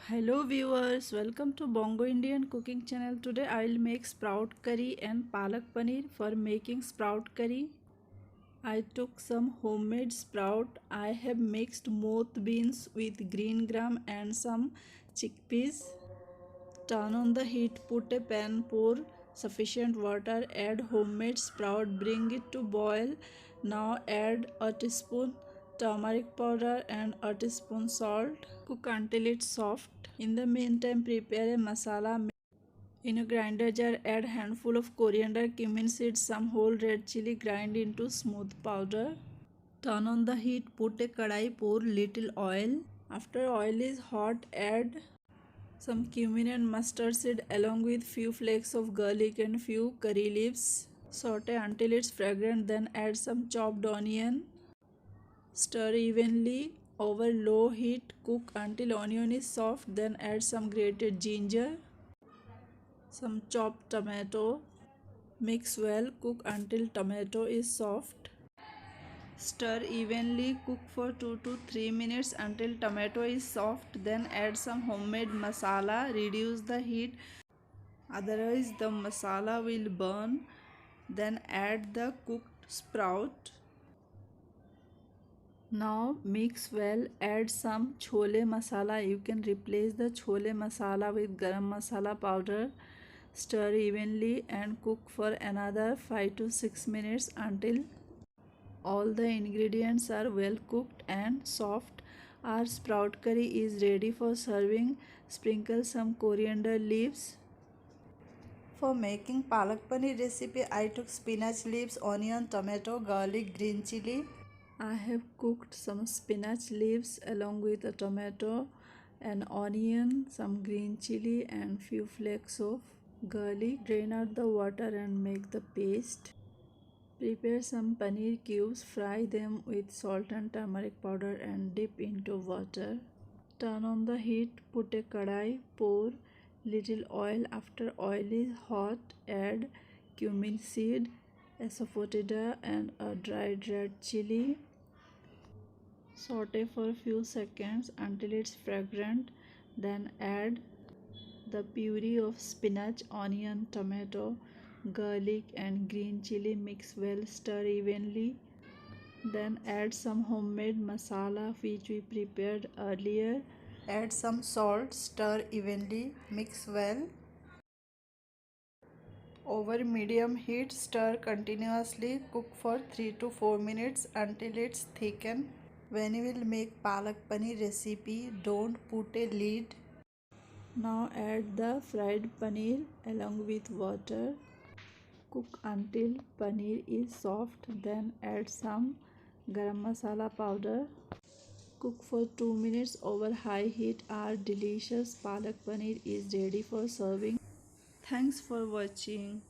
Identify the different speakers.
Speaker 1: Hello viewers, welcome to Bongo Indian cooking channel. Today I will make sprout curry and palak paneer. For making sprout curry, I took some homemade sprout. I have mixed moth beans with green gram and some chickpeas. Turn on the heat, put a pan, pour sufficient water, add homemade sprout, bring it to boil. Now add a teaspoon turmeric powder and a teaspoon salt. Cook until it's soft. In the meantime, prepare a masala. In a grinder jar, add handful of coriander, cumin seeds, some whole red chili, grind into smooth powder. Turn on the heat, put a kadai, pour little oil. After oil is hot, add some cumin and mustard seed along with few flakes of garlic and few curry leaves. Saute until it's fragrant, then add some chopped onion. Stir evenly over low heat. Cook until onion is soft, then add some grated ginger, some chopped tomato. Mix well, cook until tomato is soft. Stir evenly, cook for 2 to 3 minutes until tomato is soft, then add some homemade masala. Reduce the heat, otherwise the masala will burn. Then add the cooked sprout. Now mix well, add some chole masala. You can replace the chole masala with garam masala powder. Stir evenly and cook for another 5 to 6 minutes until all the ingredients are well cooked and soft. Our sprout curry is ready for serving. Sprinkle some coriander leaves. For making palak paneer recipe, I took spinach leaves, onion, tomato, garlic, green chili. I have cooked some spinach leaves along with a tomato, an onion, some green chili and few flakes of garlic. Drain out the water and make the paste. Prepare some paneer cubes, fry them with salt and turmeric powder and dip into water. Turn on the heat, put a kadai, pour little oil. After oil is hot, add cumin seed, asafoetida and a dried red chili. Saute for a few seconds until it's fragrant. Then add the puree of spinach, onion, tomato, garlic and green chili. Mix well, stir evenly. Then add some homemade masala which we prepared earlier. Add some salt, stir evenly, mix well. Over medium heat, stir continuously, cook for 3 to 4 minutes until it's thickened. When you will make palak paneer recipe, don't put a lid. Now add the fried paneer along with water. Cook until paneer is soft, then add some garam masala powder. Cook for 2 minutes over high heat. Our delicious palak paneer is ready for serving. Thanks for watching.